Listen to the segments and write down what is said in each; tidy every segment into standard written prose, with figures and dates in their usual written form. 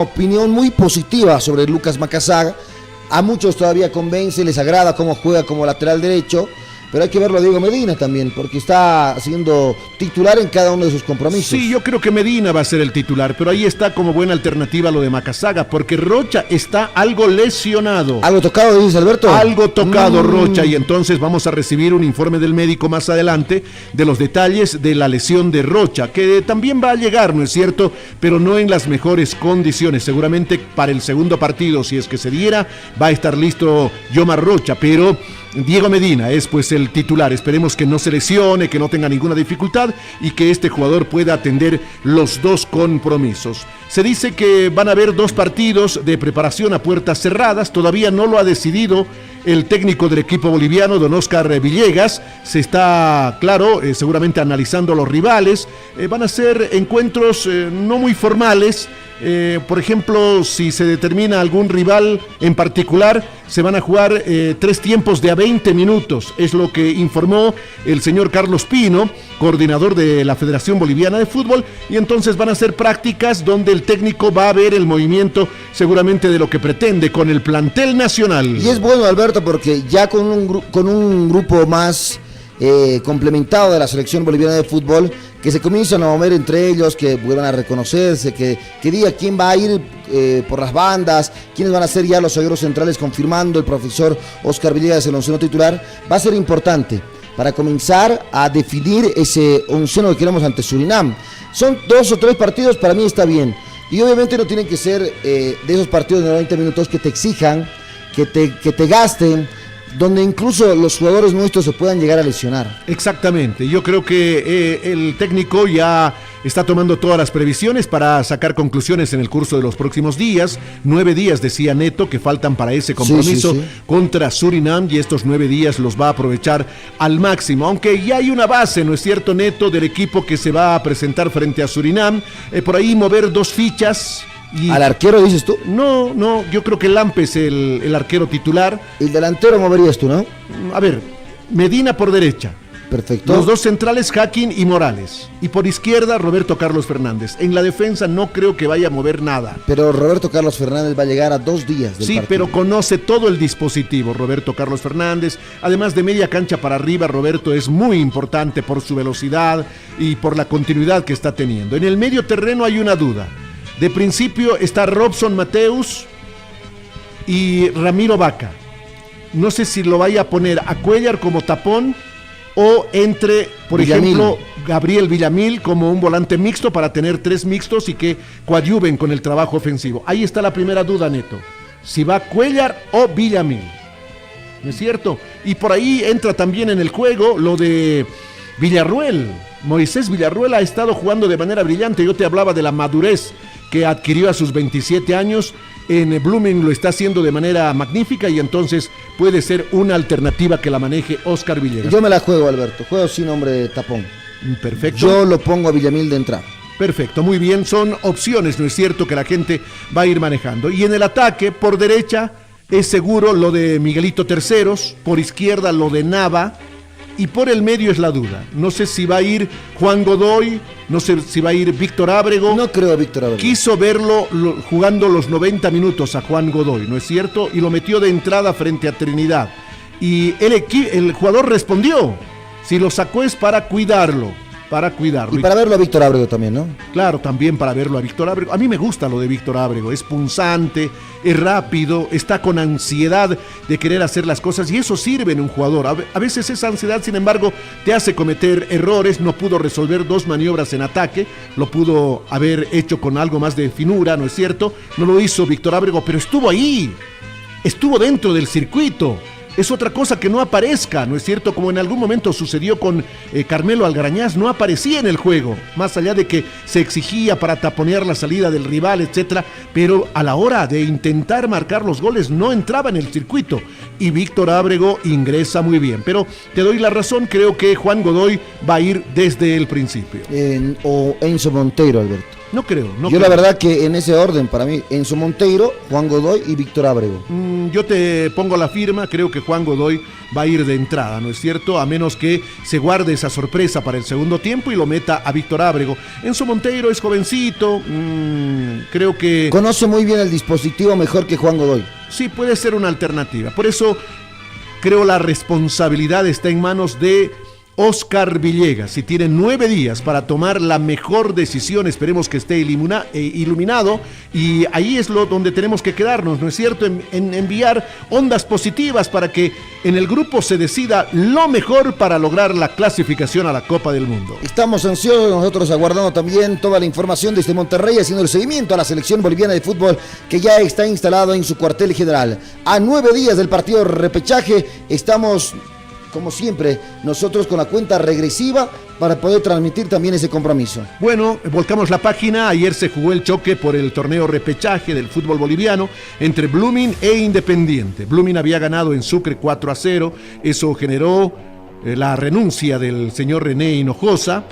Opinión muy positiva sobre Lucas Macazaga. A muchos todavía convence, les agrada cómo juega como lateral derecho, pero hay que verlo a Diego Medina también, porque está siendo titular en cada uno de sus compromisos. Sí, yo creo que Medina va a ser el titular, pero ahí está como buena alternativa lo de Macazaga, porque Rocha está algo lesionado. ¿Algo tocado, dices, Alberto? Algo tocado, Rocha, y entonces vamos a recibir un informe del médico más adelante de los detalles de la lesión de Rocha, que también va a llegar, ¿no es cierto? Pero no en las mejores condiciones. Seguramente para el segundo partido, si es que se diera, va a estar listo Yomar Rocha, pero Diego Medina es pues el titular. Esperemos que no se lesione, que no tenga ninguna dificultad y que este jugador pueda atender los dos compromisos. Se dice que van a haber 2 partidos de preparación a puertas cerradas. Todavía no lo ha decidido el técnico del equipo boliviano, don Oscar Villegas. Se está, claro, seguramente analizando los rivales. Van a ser encuentros no muy formales. Por ejemplo, si se determina algún rival en particular, se van a jugar 3 tiempos de a 20 minutos, es lo que informó el señor Carlos Pino, coordinador de la Federación Boliviana de Fútbol, y entonces van a ser prácticas donde el técnico va a ver el movimiento seguramente de lo que pretende con el plantel nacional. Y es bueno, Alberto, porque ya con un grupo más complementado de la selección boliviana de fútbol, que se comienzan a mover entre ellos, que vuelvan a reconocerse, que diga quién va a ir por las bandas, quiénes van a ser ya los zagueros centrales, confirmando el profesor Oscar Villegas el onceno titular, va a ser importante para comenzar a definir ese onceno que queremos ante Surinam. Son 2 o 3 partidos, para mí está bien, y obviamente no tienen que ser de esos partidos de 90 minutos que te exijan, que te gasten, donde incluso los jugadores nuestros se puedan llegar a lesionar. Exactamente, yo creo que el técnico ya está tomando todas las previsiones para sacar conclusiones en el curso de los próximos días. 9 días, decía Neto, que faltan para ese compromiso contra Surinam, y estos 9 días los va a aprovechar al máximo, aunque ya hay una base, ¿no es cierto, Neto, del equipo que se va a presentar frente a Surinam? Por ahí mover 2 fichas. ¿Al arquero dices tú? No, yo creo que Lampe es el arquero titular. El delantero moverías tú, ¿no? A ver, Medina por derecha. Perfecto. Los 2 centrales, Hakim y Morales. Y por izquierda, Roberto Carlos Fernández. En la defensa no creo que vaya a mover nada. Pero Roberto Carlos Fernández va a llegar a 2 días del partido. Pero conoce todo el dispositivo, Roberto Carlos Fernández. Además de media cancha para arriba, Roberto es muy importante por su velocidad y por la continuidad que está teniendo. En el medio terreno hay una duda. De principio está Robson Mateus y Ramiro Vaca. No sé si lo vaya a poner a Cuellar como tapón o entre, por ejemplo, Gabriel Villamil como un volante mixto para tener 3 mixtos y que coadyuven con el trabajo ofensivo. Ahí está la primera duda, Neto. Si va Cuellar o Villamil. ¿No es cierto? Y por ahí entra también en el juego lo de Villarruel. Moisés Villarruel ha estado jugando de manera brillante. Yo te hablaba de la madurez que adquirió a sus 27 años, en Blooming lo está haciendo de manera magnífica y entonces puede ser una alternativa que la maneje Oscar Villegas. Yo me la juego, Alberto, juego sin hombre de tapón. Perfecto. Yo lo pongo a Villamil de entrada. Perfecto, muy bien, son opciones, ¿no es cierto?, que la gente va a ir manejando. Y en el ataque, por derecha, es seguro lo de Miguelito Terceros, por izquierda lo de Nava, y por el medio es la duda. No sé si va a ir Juan Godoy, no sé si va a ir Víctor Ábrego. No creo a Víctor Ábrego. Quiso verlo jugando los 90 minutos a Juan Godoy, ¿no es cierto? Y lo metió de entrada frente a Trinidad. Y el jugador respondió. Si lo sacó es para cuidarlo. Y para verlo a Víctor Ábrego también, ¿no? Claro, también para verlo a Víctor Ábrego. A mí me gusta lo de Víctor Ábrego, es punzante, es rápido, está con ansiedad de querer hacer las cosas y eso sirve en un jugador. A veces esa ansiedad, sin embargo, te hace cometer errores. No pudo resolver 2 maniobras en ataque, lo pudo haber hecho con algo más de finura, ¿no es cierto? No lo hizo Víctor Ábrego, pero estuvo ahí, estuvo dentro del circuito. Es otra cosa que no aparezca, ¿no es cierto? Como en algún momento sucedió con Carmelo Algarañaz, no aparecía en el juego, más allá de que se exigía para taponear la salida del rival, etcétera, pero a la hora de intentar marcar los goles no entraba en el circuito y Víctor Ábrego ingresa muy bien. Pero te doy la razón, creo que Juan Godoy va a ir desde el principio. O Enzo Monteiro, Alberto. No creo. Yo la verdad que en ese orden, para mí, Enzo Monteiro, Juan Godoy y Víctor Ábrego. Yo te pongo la firma, creo que Juan Godoy va a ir de entrada, ¿no es cierto? A menos que se guarde esa sorpresa para el segundo tiempo y lo meta a Víctor Ábrego. Enzo Monteiro es jovencito, creo que... Conoce muy bien el dispositivo mejor que Juan Godoy. Sí, puede ser una alternativa. Por eso creo la responsabilidad está en manos de Oscar Villegas, si tiene 9 días para tomar la mejor decisión, esperemos que esté iluminado, y ahí es donde tenemos que quedarnos, ¿no es cierto? En enviar ondas positivas para que en el grupo se decida lo mejor para lograr la clasificación a la Copa del Mundo. Estamos ansiosos, nosotros aguardando también toda la información desde Monterrey, haciendo el seguimiento a la selección boliviana de fútbol que ya está instalado en su cuartel general. A 9 días del partido de repechaje, estamos... como siempre, nosotros con la cuenta regresiva para poder transmitir también ese compromiso. Bueno, volcamos la página. Ayer se jugó el choque por el torneo repechaje del fútbol boliviano entre Blooming e Independiente. Blooming había ganado en Sucre 4-0. Eso generó la renuncia del señor René Hinojosa.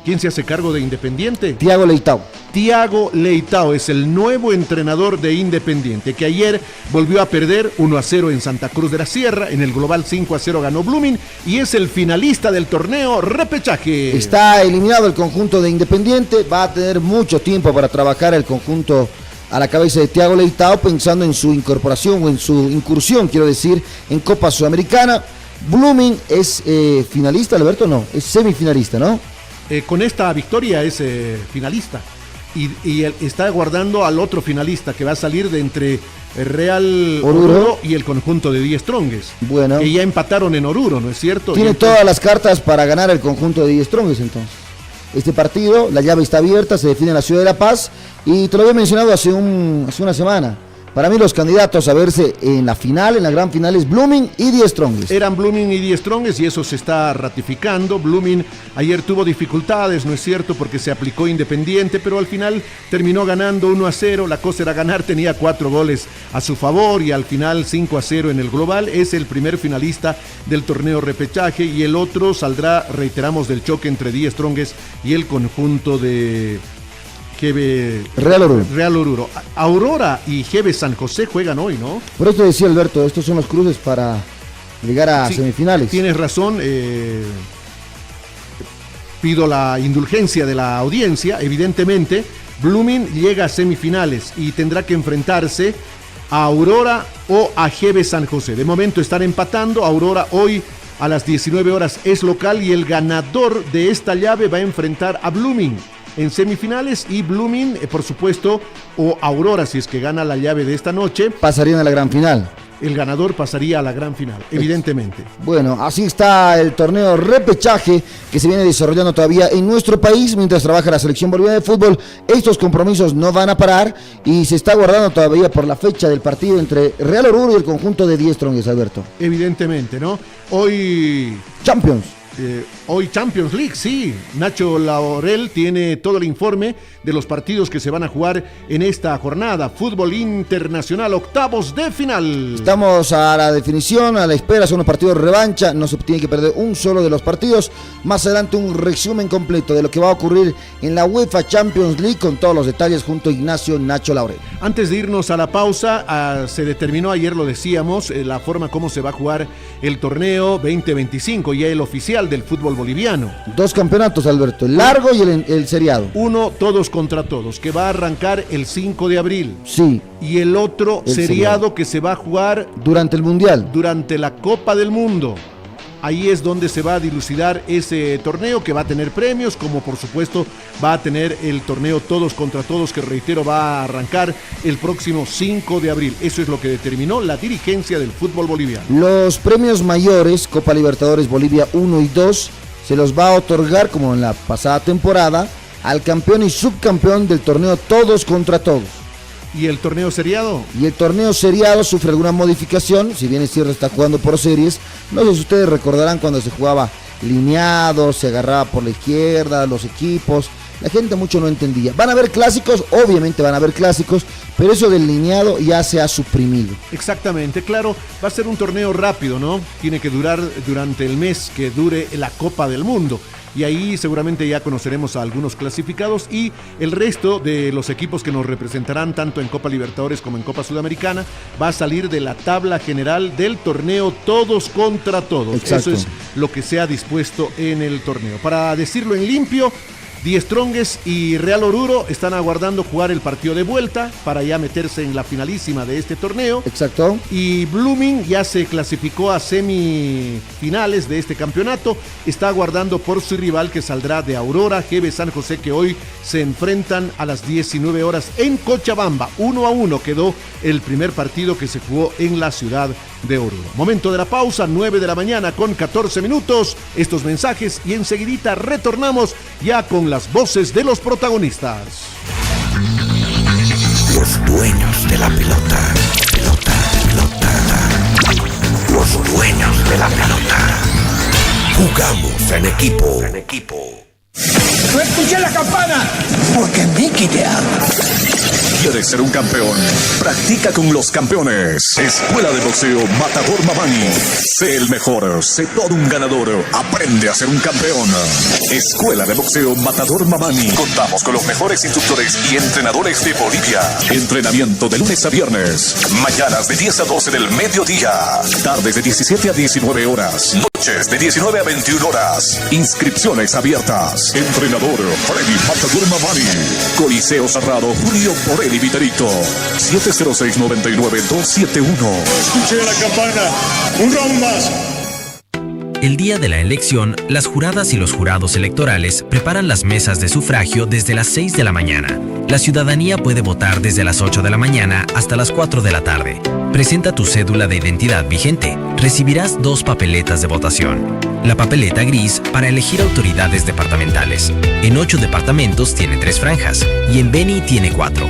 ¿Quién se hace cargo de Independiente? Thiago Leitao. Thiago Leitao es el nuevo entrenador de Independiente, que ayer volvió a perder 1-0 en Santa Cruz de la Sierra. En el global 5-0 ganó Blooming y es el finalista del torneo repechaje. Está eliminado el conjunto de Independiente. Va a tener mucho tiempo para trabajar el conjunto a la cabeza de Thiago Leitao, pensando en su incorporación o en su incursión, quiero decir, en Copa Sudamericana. Blooming es finalista, Alberto, no, es semifinalista, ¿no? Con esta victoria es finalista y está aguardando al otro finalista que va a salir de entre Real Oruro y el conjunto de Die Strongest. Bueno, que ya empataron en Oruro, ¿no es cierto? Tiene todas las cartas para ganar el conjunto de Die Strongest entonces. Este partido, la llave está abierta, se define en la ciudad de La Paz y te lo había mencionado hace una semana. Para mí los candidatos a verse en la final, en la gran final, es Blooming y Die Strongest. Eran Blooming y Die Strongest y eso se está ratificando. Blooming ayer tuvo dificultades, ¿no es cierto? Porque se aplicó Independiente, pero al final terminó ganando 1-0. La cosa era ganar, tenía 4 goles a su favor y al final 5-0 en el global. Es el primer finalista del torneo repechaje y el otro saldrá, reiteramos, del choque entre Die Strongest y el conjunto de... Real Oruro. Aurora y GB San José juegan hoy, ¿no? Por eso decía Alberto, estos son los cruces para llegar a semifinales. Tienes razón, pido la indulgencia de la audiencia. Evidentemente, Blooming llega a semifinales y tendrá que enfrentarse a Aurora o a GB San José. De momento están empatando. Aurora hoy a las 19 horas es local y el ganador de esta llave va a enfrentar a Blooming en semifinales y Blooming, por supuesto, o Aurora, si es que gana la llave de esta noche, pasarían a la gran final. El ganador pasaría a la gran final, evidentemente. Bueno, así está el torneo repechaje que se viene desarrollando todavía en nuestro país mientras trabaja la selección boliviana de fútbol. Estos compromisos no van a parar y se está guardando todavía por la fecha del partido entre Real Oruro y el conjunto de Die Strongest, Alberto. Evidentemente, ¿no? Hoy Champions League, sí. Nacho Laurel tiene todo el informe de los partidos que se van a jugar en esta jornada. Fútbol internacional, octavos de final. Estamos a la definición, a la espera, son los partidos de revancha. No se tiene que perder un solo de los partidos. Más adelante un resumen completo de lo que va a ocurrir en la UEFA Champions League con todos los detalles junto a Ignacio Nacho Laurel. Antes de irnos a la pausa, se determinó, ayer lo decíamos, la forma como se va a jugar el torneo 2025, ya el oficial del fútbol boliviano. 2 campeonatos, Alberto, el largo y el seriado. Uno, todos contra todos, que va a arrancar el 5 de abril. Sí. Y el otro, el seriado que se va a jugar durante el Mundial. Durante la Copa del Mundo. Ahí es donde se va a dilucidar ese torneo que va a tener premios, como por supuesto va a tener el torneo todos contra todos, que reitero va a arrancar el próximo 5 de abril. Eso es lo que determinó la dirigencia del fútbol boliviano. Los premios mayores, Copa Libertadores Bolivia 1 y 2, se los va a otorgar, como en la pasada temporada, al campeón y subcampeón del torneo todos contra todos. ¿Y el torneo seriado? Y el torneo seriado sufre alguna modificación, si bien es cierto está jugando por series. No sé si ustedes recordarán cuando se jugaba lineado, se agarraba por la izquierda, los equipos. La gente mucho no entendía. Van a haber clásicos, obviamente van a haber clásicos, pero eso del lineado ya se ha suprimido. Exactamente, claro, va a ser un torneo rápido, ¿no? Tiene que durar durante el mes que dure la Copa del Mundo. y ahí seguramente ya conoceremos a algunos clasificados y el resto de los equipos que nos representarán tanto en Copa Libertadores como en Copa Sudamericana va a salir de la tabla general del torneo todos contra todos. Exacto. Eso es lo que se ha dispuesto en el torneo. Para decirlo en limpio, Die Strongest y Real Oruro están aguardando jugar el partido de vuelta para ya meterse en la finalísima de este torneo. Exacto. Y Blooming ya se clasificó a semifinales de este campeonato. Está aguardando por su rival que saldrá de Aurora, GB San José, que hoy se enfrentan a las 19 horas en Cochabamba. 1-1 quedó el primer partido que se jugó en la ciudad de Oruro. Momento de la pausa, 9 de la mañana con 14 minutos. Estos mensajes y enseguidita retornamos ya con las voces de los protagonistas. Los dueños de la pelota. Los dueños de la pelota. Jugamos en equipo. ¡No escuché la campana! Porque Mickey te ama. ¿Quieres ser un campeón? Practica con los campeones. Escuela de Boxeo Matador Mamani. Sé el mejor, sé todo un ganador. Aprende a ser un campeón. Escuela de Boxeo Matador Mamani. Contamos con los mejores instructores y entrenadores de Bolivia. Entrenamiento de lunes a viernes. Mañanas de 10 a 12 del mediodía. Tardes de 17 a 19 horas. Noches de 19 a 21 horas. Inscripciones abiertas. Entrenador Freddy Matador Mamani. Coliseo Cerrado Julio Borelli Viterito. 706-99-271. Escuché la campana. Un round más. El día de la elección, las juradas y los jurados electorales preparan las mesas de sufragio desde las 6 de la mañana. La ciudadanía puede votar desde las 8 de la mañana hasta las 4 de la tarde. Presenta tu cédula de identidad vigente. Recibirás 2 papeletas de votación. La papeleta gris para elegir autoridades departamentales. En 8 departamentos tiene 3 franjas y en Beni tiene 4.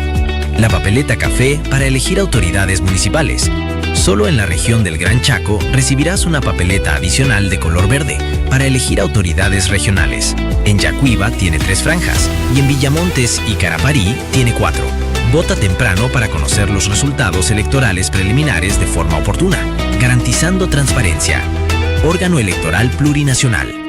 La papeleta café para elegir autoridades municipales. Solo en la región del Gran Chaco recibirás una papeleta adicional de color verde para elegir autoridades regionales. En Yacuiba tiene 3 franjas y en Villamontes y Caraparí tiene 4. Vota temprano para conocer los resultados electorales preliminares de forma oportuna, garantizando transparencia. Órgano Electoral Plurinacional.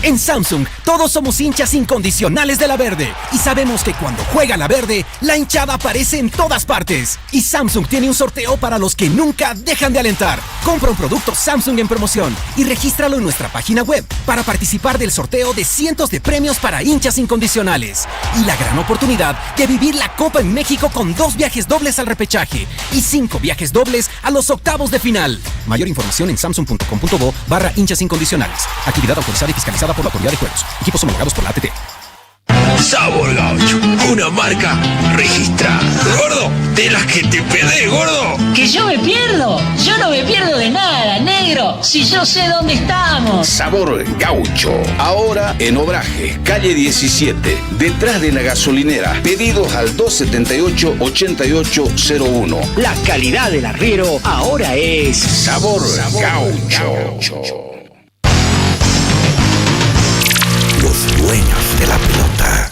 En Samsung, todos somos hinchas incondicionales de la Verde y sabemos que cuando juega la Verde, la hinchada aparece en todas partes. Y Samsung tiene un sorteo para los que nunca dejan de alentar. Compra un producto Samsung en promoción y regístralo en nuestra página web para participar del sorteo de cientos de premios para hinchas incondicionales. Y la gran oportunidad de vivir la Copa en México con 2 viajes dobles al repechaje y 5 viajes dobles a los octavos de final. Mayor información en samsung.com.bo/hinchas incondicionales. Actividad autorizada y fiscalizada por la Autoridad de Juegos. Equipos homologados por la ATT. Sabor Gaucho, una marca registrada. Gordo, de las que te perdés, gordo. Que yo me pierdo. Yo no me pierdo de nada, negro. Si yo sé dónde estamos. Sabor Gaucho, ahora en Obraje, calle 17, detrás de la gasolinera. Pedidos al 278-8801. La calidad del arriero ahora es Sabor Gaucho. Los dueños de la pelota.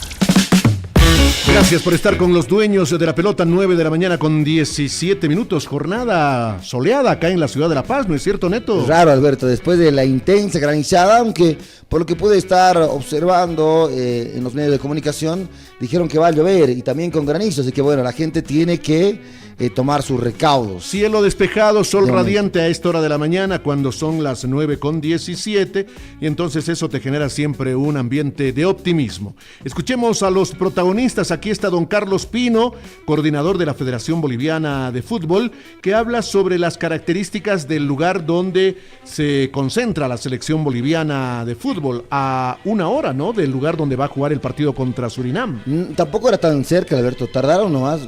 Gracias por estar con los dueños de la pelota. 9 de la mañana con 17 minutos. Jornada soleada acá en la ciudad de La Paz, ¿no es cierto, Neto? Raro, Alberto, después de la intensa granizada, aunque por lo que pude estar observando en los medios de comunicación, dijeron que va a llover y también con granizo, así que bueno, la gente tiene que tomar sus recaudos. Cielo despejado, sol radiante a esta hora de la mañana cuando son las 9:17 y entonces eso te genera siempre un ambiente de optimismo. Escuchemos a los protagonistas. Aquí está don Carlos Pino, coordinador de la Federación Boliviana de Fútbol, que habla sobre las características del lugar donde se concentra la selección boliviana de fútbol, a una hora, ¿no?, del lugar donde va a jugar el partido contra Surinam. Tampoco era tan cerca, Alberto, tardaron nomás,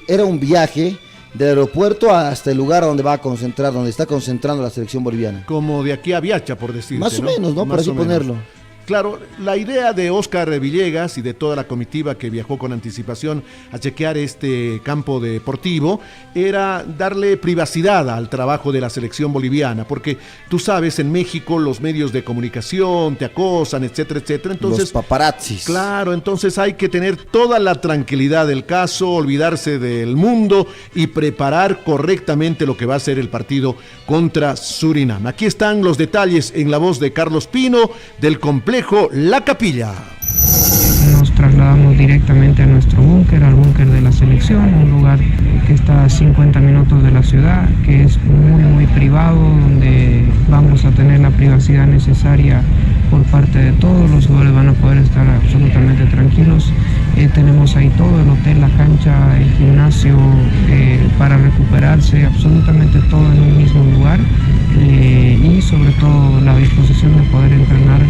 era un viaje del aeropuerto hasta el lugar donde va a concentrar, donde está concentrando la selección boliviana. Como de aquí a Viacha, por decirte, más o menos, ¿no? Por así ponerlo. Claro, la idea de Óscar Villegas y de toda la comitiva que viajó con anticipación a chequear este campo deportivo era darle privacidad al trabajo de la selección boliviana, porque tú sabes, en México los medios de comunicación te acosan, etcétera, etcétera. Entonces, los paparazzis. Claro, entonces hay que tener toda la tranquilidad del caso, olvidarse del mundo y preparar correctamente lo que va a ser el partido contra Surinam. Aquí están los detalles en la voz de Carlos Pino del complejo complejo La Capilla. Nos trasladamos directamente a nuestro búnker, al búnker de la selección, un lugar que está a 50 minutos de la ciudad, que es muy privado, donde vamos a tener la privacidad necesaria por parte de todos. Los jugadores van a poder estar absolutamente tranquilos. Tenemos ahí todo, el hotel, la cancha, el gimnasio, para recuperarse, absolutamente todo en un mismo lugar, y sobre todo la disposición de poder entrenar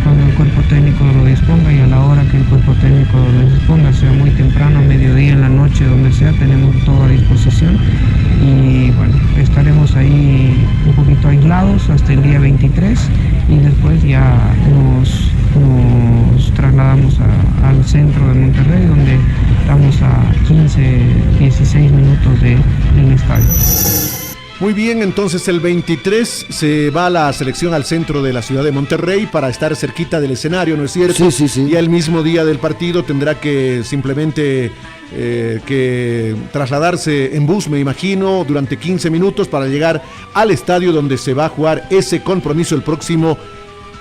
cuando el cuerpo técnico lo disponga y a la hora que el cuerpo técnico lo disponga, sea muy temprano, a mediodía, en la noche, donde sea, tenemos todo a disposición. Y bueno, estaremos ahí un poquito aislados hasta el día 23 y después ya nos trasladamos al centro de Monterrey, donde estamos a 15-16 minutos del estadio. Muy bien, entonces el 23 se va la selección al centro de la ciudad de Monterrey para estar cerquita del escenario, ¿no es cierto? Sí. Y el mismo día del partido tendrá que simplemente que trasladarse en bus, me imagino, durante 15 minutos para llegar al estadio donde se va a jugar ese compromiso el próximo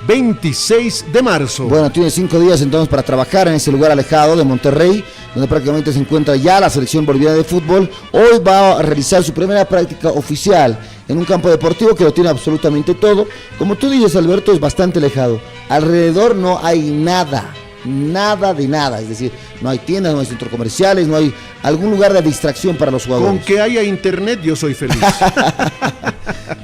26 de marzo. Bueno, tiene 5 días entonces para trabajar en ese lugar alejado de Monterrey, donde prácticamente se encuentra ya la selección boliviana de fútbol. Hoy va a realizar su primera práctica oficial en un campo deportivo que lo tiene absolutamente todo. Como tú dices, Alberto, es bastante alejado. Alrededor no hay nada de nada, es decir, no hay tiendas, no hay centros comerciales, no hay algún lugar de distracción para los jugadores. Con que haya internet yo soy feliz.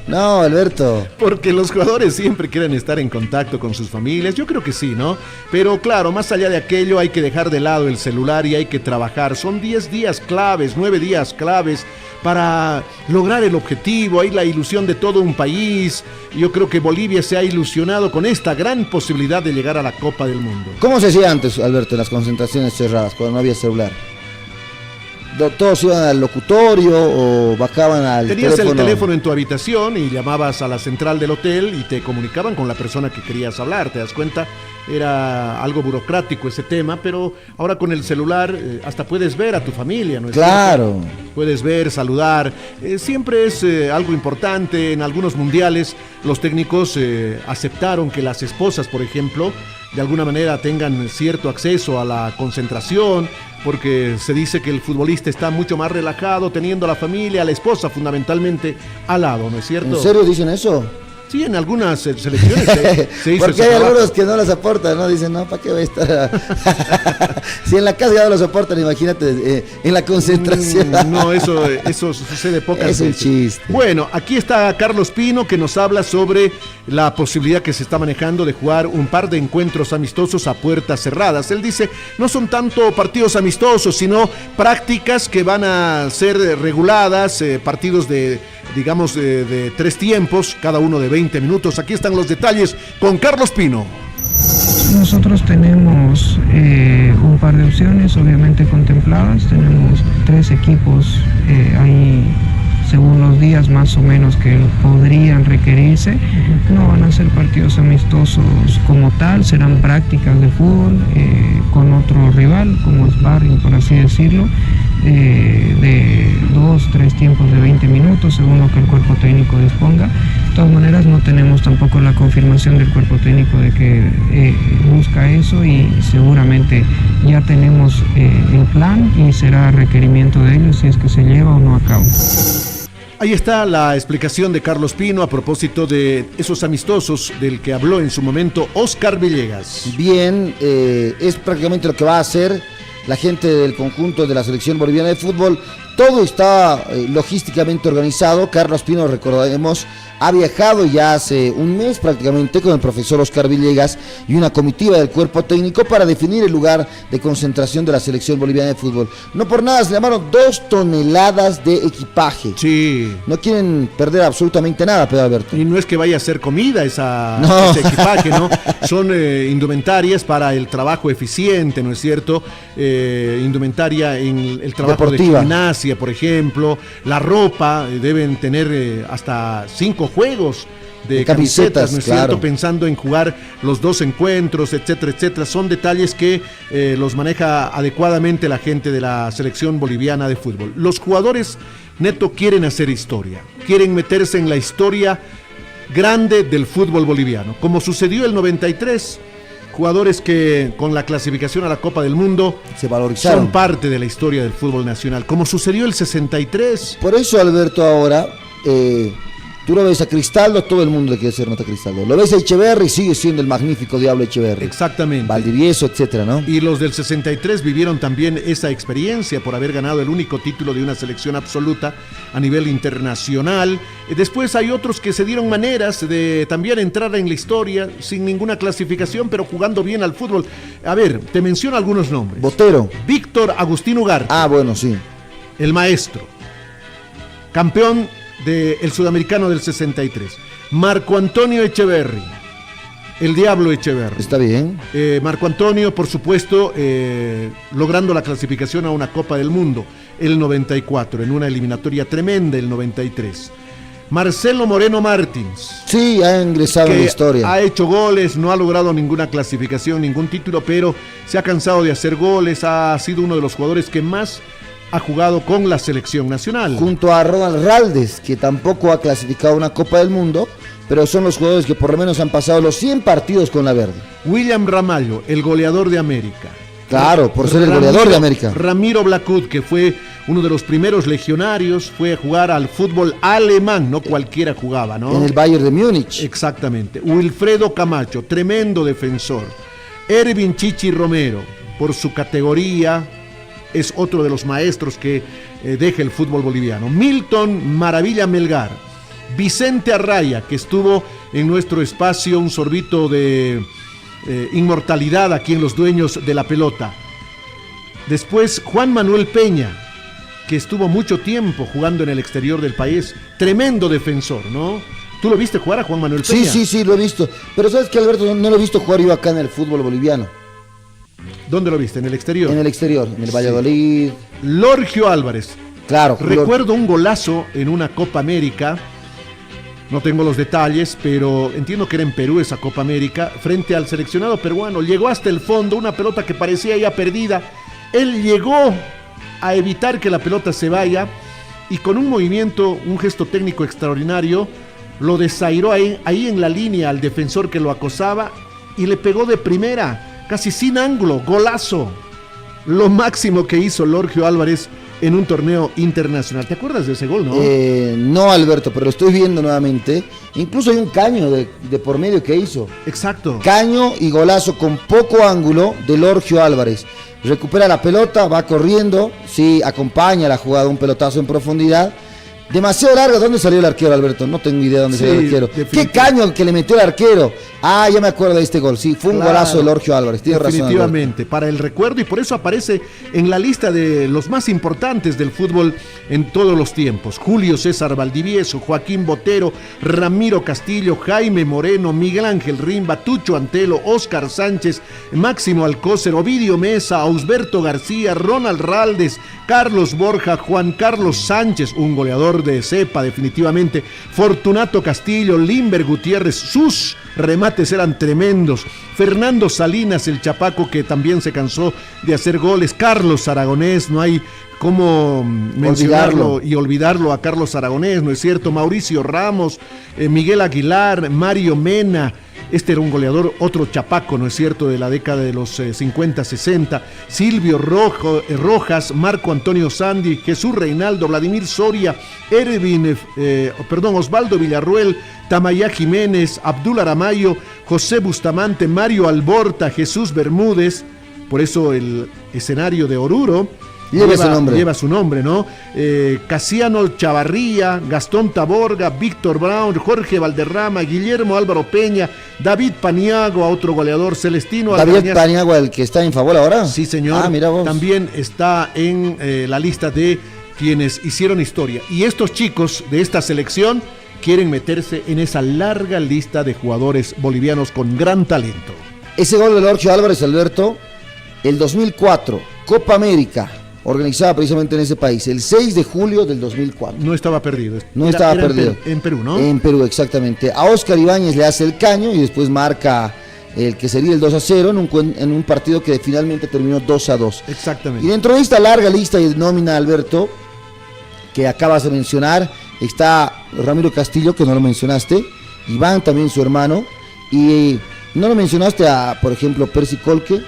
No, Alberto. Porque los jugadores siempre quieren estar en contacto con sus familias, yo creo que sí, ¿no? Pero claro, más allá de aquello hay que dejar de lado el celular y hay que trabajar. Son 10 días claves, 9 días claves para lograr el objetivo. Hay la ilusión de todo un país. Yo creo que Bolivia se ha ilusionado con esta gran posibilidad de llegar a la Copa del Mundo. ¿Cómo se hacía antes, Alberto, en las concentraciones cerradas, cuando no había celular? ¿Todos iban al locutorio o bajaban al Tenías teléfono? el teléfono en tu habitación y llamabas a la central del hotel y te comunicaban con la persona que querías hablar, ¿te das cuenta? Era algo burocrático ese tema, pero ahora con el celular hasta puedes ver a tu familia, ¿no es Claro. cierto? Puedes ver, saludar, siempre es algo importante. En algunos mundiales los técnicos aceptaron que las esposas, por ejemplo, de alguna manera tengan cierto acceso a la concentración, porque se dice que el futbolista está mucho más relajado teniendo a la familia, a la esposa fundamentalmente al lado, ¿no es cierto? ¿En serio dicen eso? Sí, en algunas selecciones se hizo porque hay algunos que no las aportan, ¿no? Dicen, no, ¿para qué voy a estar? Si en la casa ya no los soportan, imagínate en la concentración. No, eso sucede pocas veces. Es un chiste. Bueno, aquí está Carlos Pino, que nos habla sobre la posibilidad que se está manejando de jugar un par de encuentros amistosos a puertas cerradas. Él dice, no son tanto partidos amistosos, sino prácticas que van a ser reguladas, partidos de 3 tiempos, cada uno de 20 minutos. Aquí están los detalles con Carlos Pino. Nosotros tenemos un par de opciones obviamente contempladas. Tenemos 3 equipos ahí según los días más o menos que podrían requerirse. No van a ser partidos amistosos como tal, serán prácticas de fútbol con otro rival, como sparring, por así decirlo, de 2-3 tiempos de 20 minutos, según lo que el cuerpo técnico disponga. De todas maneras, no tenemos tampoco la confirmación del cuerpo técnico de que busca eso, y seguramente ya tenemos el plan y será requerimiento de ellos si es que se lleva o no a cabo. Ahí está la explicación de Carlos Pino a propósito de esos amistosos del que habló en su momento Oscar Villegas. Bien, es prácticamente lo que va a hacer la gente del conjunto de la selección boliviana de fútbol. Todo está logísticamente organizado. Carlos Pino, recordemos, ha viajado ya hace un mes prácticamente con el profesor Oscar Villegas y una comitiva del cuerpo técnico para definir el lugar de concentración de la selección boliviana de fútbol. No por nada se llamaron 2 toneladas de equipaje. Sí. No quieren perder absolutamente nada, Pedro Alberto. Y no es que vaya a ser comida ese equipaje, ¿no? Son indumentarias para el trabajo eficiente, ¿no es cierto? Indumentaria en el trabajo deportiva, de gimnasia, por ejemplo. La ropa, deben tener hasta 5 juegos de camisetas, ¿no es claro, cierto? Pensando en jugar los 2 encuentros, etcétera, etcétera. Son detalles que los maneja adecuadamente la gente de la selección boliviana de fútbol. Los jugadores, Neto, quieren hacer historia, quieren meterse en la historia grande del fútbol boliviano, como sucedió el 93. jugadores que con la clasificación a la Copa del Mundo se valorizaron. Son parte de la historia del fútbol nacional, como sucedió el 63. Por eso, Alberto, ahora tú lo ves a Cristaldo, todo el mundo le quiere hacer nota a Cristaldo. Lo ves a Echeverri, sigue siendo el magnífico Diablo Echeverri. Exactamente. Valdivieso, etcétera, ¿no? Y los del 63 vivieron también esa experiencia por haber ganado el único título de una selección absoluta a nivel internacional. Después hay otros que se dieron maneras de también entrar en la historia sin ninguna clasificación, pero jugando bien al fútbol. A ver, te menciono algunos nombres. Botero. Víctor Agustín Ugarte. Ah, bueno, sí. El maestro. Campeón del Sudamericano del 63. Marco Antonio Echeverri, el Diablo Echeverri. Está bien. Marco Antonio, por supuesto, logrando la clasificación a una Copa del Mundo, el 94, en una eliminatoria tremenda, el 93. Marcelo Moreno Martins. Sí, ha ingresado en la historia. Ha hecho goles, no ha logrado ninguna clasificación, ningún título, pero se ha cansado de hacer goles, ha sido uno de los jugadores que más ha jugado con la selección nacional. Junto a Ronald Raldes, que tampoco ha clasificado una Copa del Mundo, pero son los jugadores que por lo menos han pasado los 100 partidos con la verde. William Ramalho, el goleador de América. Claro, por ser el goleador de América. Ramiro Blacud, que fue uno de los primeros legionarios, fue a jugar al fútbol alemán, no cualquiera jugaba, ¿no? En el Bayern de Múnich. Exactamente. Wilfredo Camacho, tremendo defensor. Ervin Chichi Romero, por su categoría, es otro de los maestros que deja el fútbol boliviano. Milton Maravilla Melgar, Vicente Arraya, que estuvo en nuestro espacio, un sorbito de inmortalidad aquí en Los Dueños de la Pelota. Después Juan Manuel Peña, que estuvo mucho tiempo jugando en el exterior del país, tremendo defensor, ¿no? ¿Tú lo viste jugar a Juan Manuel Peña? Sí, lo he visto. Pero ¿sabes qué, Alberto? No lo he visto jugar yo acá en el fútbol boliviano. ¿Dónde lo viste? ¿En el exterior? En el exterior, en el Valladolid. Lorgio Álvarez. Claro. Recuerdo un golazo en una Copa América, no tengo los detalles, pero entiendo que era en Perú esa Copa América, frente al seleccionado peruano. Llegó hasta el fondo, una pelota que parecía ya perdida. Él llegó a evitar que la pelota se vaya y con un movimiento, un gesto técnico extraordinario, lo desairó ahí en la línea al defensor que lo acosaba y le pegó de primera, casi sin ángulo, golazo. Lo máximo que hizo Lorgio Álvarez en un torneo internacional. ¿Te acuerdas de ese gol, no? No, Alberto, pero lo estoy viendo nuevamente. Incluso hay un caño de por medio que hizo. Exacto. Caño y golazo con poco ángulo de Lorgio Álvarez. Recupera la pelota, va corriendo, sí, acompaña la jugada, un pelotazo en profundidad. Demasiado larga. ¿Dónde salió el arquero, Alberto? No tengo idea dónde salió el arquero. ¿Qué caño que le metió el arquero? Ah, ya me acuerdo de este gol. Sí, fue un golazo de Lorgio Álvarez. Tienes razón. Definitivamente, para el recuerdo, y por eso aparece en la lista de los más importantes del fútbol en todos los tiempos. Julio César Valdivieso, Joaquín Botero, Ramiro Castillo, Jaime Moreno, Miguel Ángel Rimba, Tucho Antelo, Óscar Sánchez, Máximo Alcócer, Ovidio Mesa, Ausberto García, Ronald Raldes, Carlos Borja, Juan Carlos Sánchez, un goleador de cepa definitivamente, Fortunato Castillo, Limber Gutiérrez, sus remates eran tremendos, Fernando Salinas, el chapaco que también se cansó de hacer goles, Carlos Aragonés, no hay cómo mencionarlo y olvidarlo a Carlos Aragonés, ¿no es cierto? Mauricio Ramos, Miguel Aguilar, Mario Mena. Este era un goleador, otro chapaco, ¿no es cierto?, de la década de los 50-60. Silvio Rojas, Marco Antonio Sandi, Jesús Reinaldo, Vladimir Soria, Osvaldo Villarruel, Tamayá Jiménez, Abdul Aramayo, José Bustamante, Mario Alborta, Jesús Bermúdez. Por eso el escenario de Oruro lleva su nombre, ¿no? Casiano Chavarría, Gastón Taborga, Víctor Brown, Jorge Valderrama, Guillermo Álvaro Peña, David Paniagua, otro goleador, Celestino David Paniagua, el que está en favor ahora. Sí, señor. Mira vos. También está en la lista de quienes hicieron historia. Y estos chicos de esta selección quieren meterse en esa larga lista de jugadores bolivianos con gran talento. Ese gol de Lorgio Álvarez, Alberto, el 2004, Copa América, organizada precisamente en ese país, el 6 de julio del 2004. No estaba perdido. Estaba perdido. En Perú, ¿no? En Perú, exactamente. A Óscar Ibáñez le hace el caño y después marca el que sería el 2-0 en un partido que finalmente terminó 2-2. Exactamente. Y dentro de esta larga lista de nómina, Alberto, que acabas de mencionar, está Ramiro Castillo, que no lo mencionaste, Iván también su hermano, y No lo mencionaste a, por ejemplo, Percy Colque,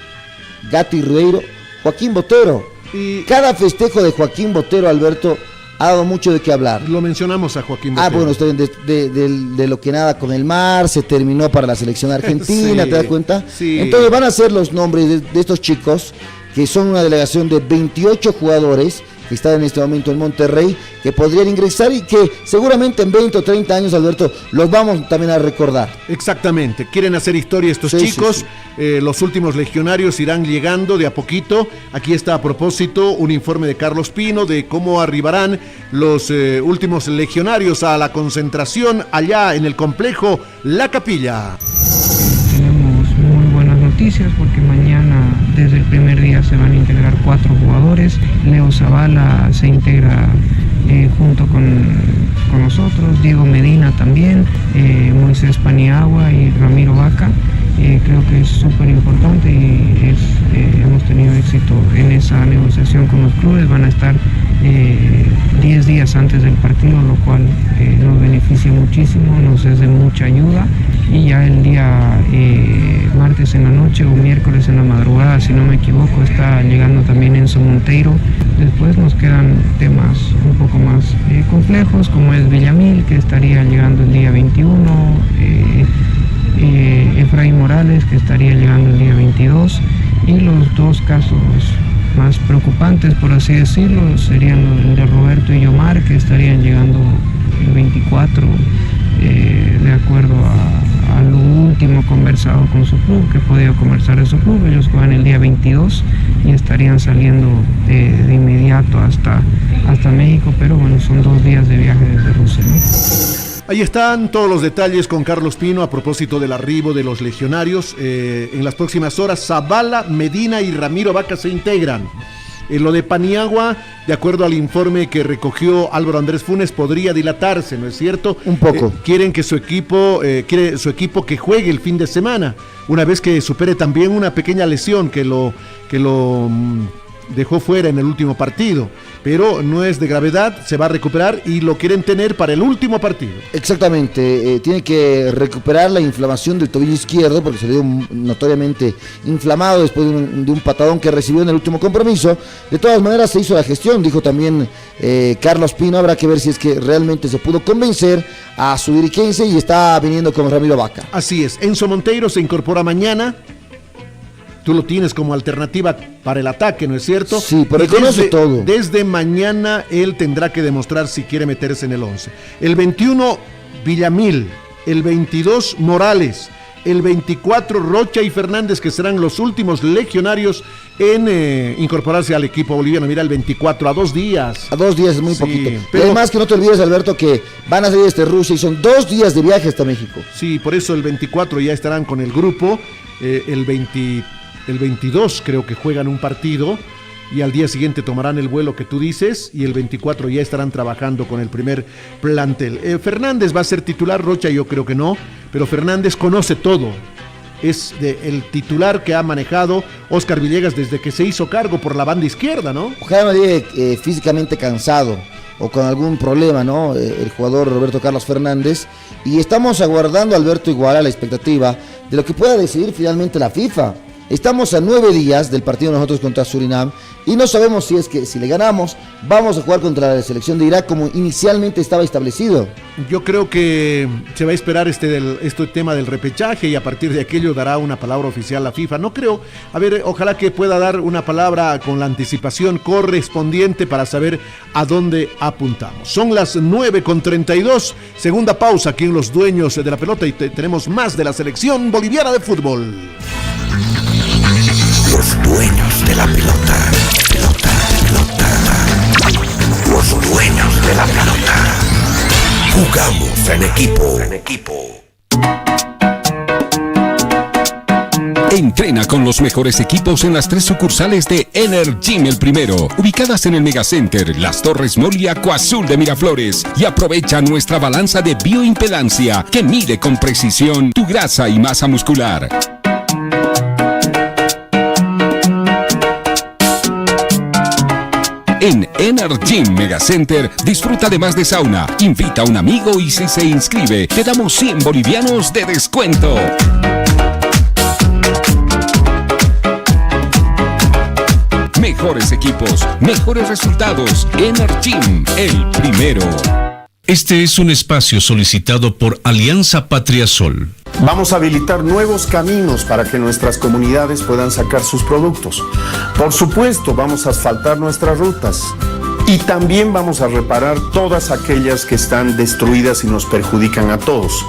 Gatti Ribeiro, Joaquín Botero. Y cada festejo de Joaquín Botero, Alberto, ha dado mucho de qué hablar. Lo mencionamos a Joaquín Botero. Bueno, está bien, de lo que nada con el mar, se terminó para la selección argentina, sí, ¿te das cuenta? Sí. Entonces van a ser los nombres de estos chicos, que son una delegación de 28 jugadores, que están en este momento en Monterrey, que podrían ingresar y que seguramente en 20 o 30 años, Alberto, los vamos también a recordar. Exactamente, quieren hacer historia estos chicos, sí. Los últimos legionarios irán llegando de a poquito. Aquí está a propósito un informe de Carlos Pino de cómo arribarán los últimos legionarios a la concentración allá en el complejo La Capilla. Tenemos muy buenas noticias porque mañana desde el primer día se van a integrar 4 jugadores. Leo Zavala se integra junto con nosotros, Diego Medina también, Moisés Paniagua y Ramiro Vaca. Creo que es súper importante y hemos tenido éxito en esa negociación con los clubes. Van a estar 10 días antes del partido, lo cual nos beneficia muchísimo, nos es de mucha ayuda. Y ya el día martes en la noche o miércoles en la madrugada, si no me equivoco, está llegando también Enzo Monteiro. Después nos quedan temas un poco más complejos, como es Villamil, que estaría llegando el día 21, Efraín Morales, que estaría llegando el día 22, y los dos casos más preocupantes, por así decirlo, serían el de Roberto y Yomar, que estarían llegando el 24, de acuerdo a lo último conversado con su club, que podía conversar de su club. Ellos juegan el día 22 y estarían saliendo de inmediato hasta México, pero bueno, son 2 días de viaje desde Rusia, ¿no? Ahí están todos los detalles con Carlos Pino a propósito del arribo de los legionarios. En las próximas horas, Zavala, Medina y Ramiro Vaca se integran. Lo de Paniagua, de acuerdo al informe que recogió Álvaro Andrés Funes, podría dilatarse, ¿no es cierto? Un poco. Quieren que su equipo que juegue el fin de semana, una vez que supere también una pequeña lesión que lo dejó fuera en el último partido, pero no es de gravedad, se va a recuperar y lo quieren tener para el último partido. Exactamente, tiene que recuperar la inflamación del tobillo izquierdo porque se le dio notoriamente inflamado después de un patadón que recibió en el último compromiso. De todas maneras se hizo la gestión, dijo también Carlos Pino. Habrá que ver si es que realmente se pudo convencer a su dirigencia y está viniendo con Ramiro Vaca. Así es, Enzo Monteiro se incorpora mañana. Tú lo tienes como alternativa para el ataque, ¿no es cierto? Sí, pero conoce todo. Desde mañana él tendrá que demostrar si quiere meterse en el 11. El 21, Villamil. El 22, Morales. El 24, Rocha y Fernández, que serán los últimos legionarios en incorporarse al equipo boliviano. Mira, el 24, a 2 días. A 2 días es muy poquito. Pero, y además que no te olvides, Alberto, que van a salir desde Rusia y son 2 días de viaje hasta México. Sí, por eso el 24 ya estarán con el grupo. El 22 creo que juegan un partido y al día siguiente tomarán el vuelo que tú dices y el 24 ya estarán trabajando con el primer plantel. Fernández va a ser titular, Rocha yo creo que no, pero Fernández conoce todo. Es el titular que ha manejado Oscar Villegas desde que se hizo cargo por la banda izquierda, ¿no? Ojalá no llegue físicamente cansado o con algún problema, ¿no? El jugador Roberto Carlos Fernández. Y estamos aguardando, Alberto, igual a la expectativa de lo que pueda decidir finalmente la FIFA. Estamos a 9 días del partido nosotros contra Surinam y no sabemos si es que si le ganamos vamos a jugar contra la selección de Irak como inicialmente estaba establecido. Yo creo que se va a esperar este tema del repechaje y a partir de aquello dará una palabra oficial la FIFA. No creo, a ver, ojalá que pueda dar una palabra con la anticipación correspondiente para saber a dónde apuntamos. Son las 9:32, segunda pausa aquí en Los Dueños de la Pelota y tenemos más de la selección boliviana de fútbol. Los dueños de la pelota. Los dueños de la pelota. Jugamos en equipo. Entrena con los mejores equipos en las 3 sucursales de Energym El Primero, ubicadas en el Megacenter, Las Torres Mall y Acuazul de Miraflores. Y aprovecha nuestra balanza de bioimpedancia que mide con precisión tu grasa y masa muscular. En Energym Megacenter disfruta además de sauna, invita a un amigo y si se inscribe te damos 100 bolivianos de descuento. mejores equipos, mejores resultados. Energym, el primero. Este es un espacio solicitado por Alianza Patria Sol. Vamos a habilitar nuevos caminos para que nuestras comunidades puedan sacar sus productos. Por supuesto, vamos a asfaltar nuestras rutas. Y también vamos a reparar todas aquellas que están destruidas y nos perjudican a todos.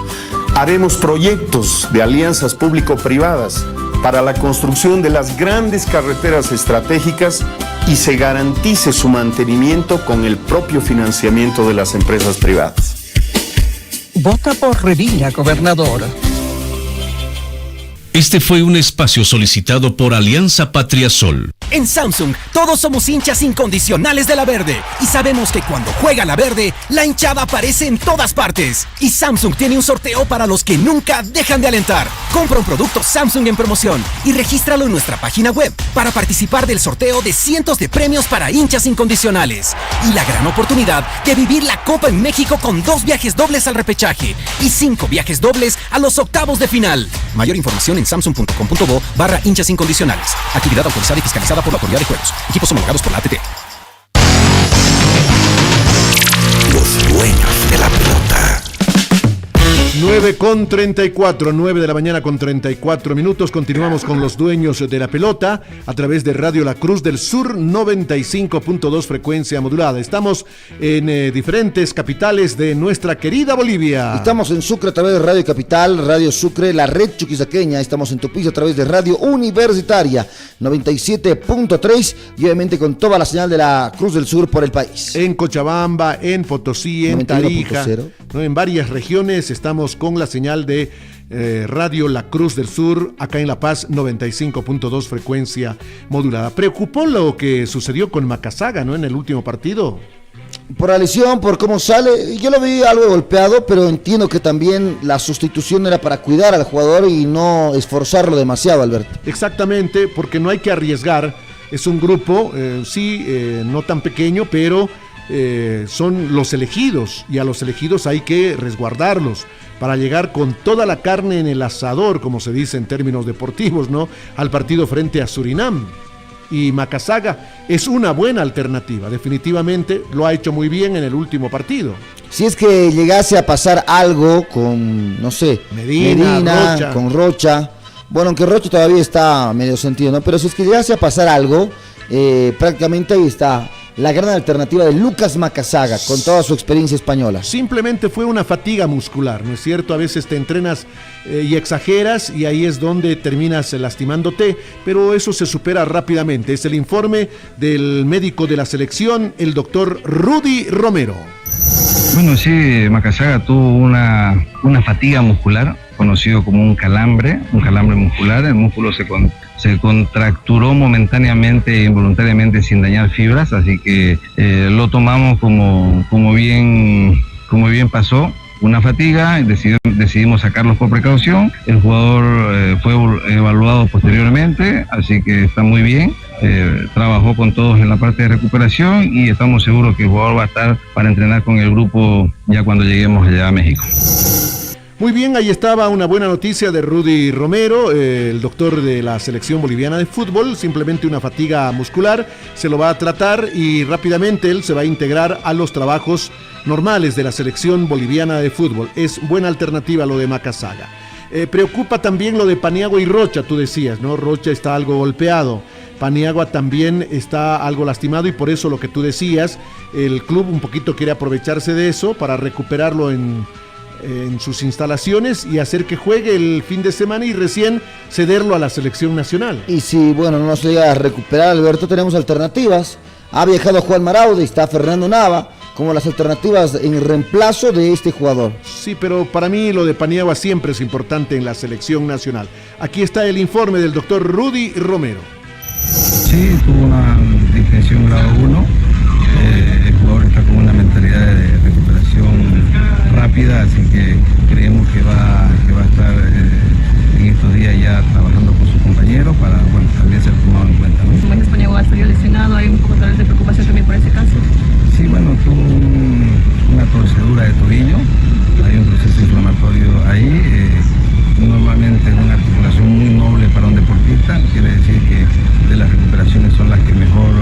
Haremos proyectos de alianzas público-privadas para la construcción de las grandes carreteras estratégicas y se garantice su mantenimiento con el propio financiamiento de las empresas privadas. Vota por Revilla, gobernador. Este fue un espacio solicitado por Alianza Patria Sol. En Samsung, todos somos hinchas incondicionales de la Verde y sabemos que cuando juega la Verde, la hinchada aparece en todas partes. Y Samsung tiene un sorteo para los que nunca dejan de alentar. Compra un producto Samsung en promoción y regístralo en nuestra página web para participar del sorteo de cientos de premios para hinchas incondicionales. Y la gran oportunidad de vivir la Copa en México con 2 viajes dobles al repechaje y 5 viajes dobles a los octavos de final. Mayor información en samsung.com.bo/hinchas incondicionales. Actividad autorizada y fiscalizada por la Autoridad de Juegos. Equipos homologados por la ATT. Los dueños de la pelota. 9:34, 9 de la mañana con 34 minutos. Continuamos con los dueños de la pelota a través de Radio La Cruz del Sur, 95.2 frecuencia modulada. Estamos en diferentes capitales de nuestra querida Bolivia. Estamos en Sucre a través de Radio Capital, Radio Sucre, la red chuquisaqueña. Estamos en Tupiza a través de Radio Universitaria, 97.3 y obviamente con toda la señal de la Cruz del Sur por el país. En Cochabamba, en Potosí, en Tarija, ¿no? En varias regiones estamos con la señal de Radio La Cruz del Sur, acá en La Paz, 95.2 frecuencia modulada. Preocupó lo que sucedió con Macasaga, ¿no? En el último partido. Por la lesión, por cómo sale, yo lo vi algo golpeado, pero entiendo que también la sustitución era para cuidar al jugador y no esforzarlo demasiado, Alberto. Exactamente, porque no hay que arriesgar. Es un grupo, no tan pequeño, pero son los elegidos y a los elegidos hay que resguardarlos para llegar con toda la carne en el asador, como se dice en términos deportivos, ¿no? Al partido frente a Surinam. Y Macasaga es una buena alternativa, definitivamente lo ha hecho muy bien en el último partido. Si es que llegase a pasar algo con, no sé, Medina Rocha. Con Rocha, bueno, aunque Rocha todavía está medio sentido, ¿no? Pero si es que llegase a pasar algo, prácticamente ahí está la gran alternativa de Lucas Macasaga, con toda su experiencia española. Simplemente fue una fatiga muscular, ¿no es cierto? A veces te entrenas y exageras y ahí es donde terminas lastimándote, pero eso se supera rápidamente. Es el informe del médico de la selección, el doctor Rudy Romero. Bueno, sí, Macasaga tuvo una fatiga muscular, conocido como un calambre muscular. El músculo se contracturó momentáneamente e involuntariamente sin dañar fibras, así que lo tomamos como bien pasó. Una fatiga, decidimos sacarlos por precaución. El jugador fue evaluado posteriormente, así que está muy bien. Trabajó con todos en la parte de recuperación y estamos seguros que el jugador va a estar para entrenar con el grupo ya cuando lleguemos allá a México. Muy bien, ahí estaba una buena noticia de Rudy Romero, el doctor de la selección boliviana de fútbol. Simplemente una fatiga muscular, se lo va a tratar y rápidamente él se va a integrar a los trabajos normales de la selección boliviana de fútbol. Es buena alternativa lo de Macasaga. Preocupa también lo de Paniagua y Rocha, tú decías, ¿no? Rocha está algo golpeado, Paniagua también está algo lastimado y por eso lo que tú decías, el club un poquito quiere aprovecharse de eso para recuperarlo en sus instalaciones y hacer que juegue el fin de semana y recién cederlo a la selección nacional. Y si, bueno, no se llega a recuperar, Alberto, tenemos alternativas. Ha viajado Juan Maraude, está Fernando Nava, como las alternativas en reemplazo de este jugador. Sí, pero para mí lo de Paniagua siempre es importante en la selección nacional. Aquí está el informe del doctor Rudy Romero. Sí, tuvo una distensión grado 1. El jugador está con una mentalidad de recuperación rápida, así que creemos que va a estar en estos días ya trabajando con sus compañeros para también ser tomado en cuenta, ¿no? Como Paniagua salió lesionado, ¿hay un poco tal vez de preocupación también por ese caso? Sí, bueno, tuvo una torcedura de tobillo, hay un proceso inflamatorio ahí. Normalmente es una articulación muy noble para un deportista, quiere decir que de las recuperaciones son las que mejor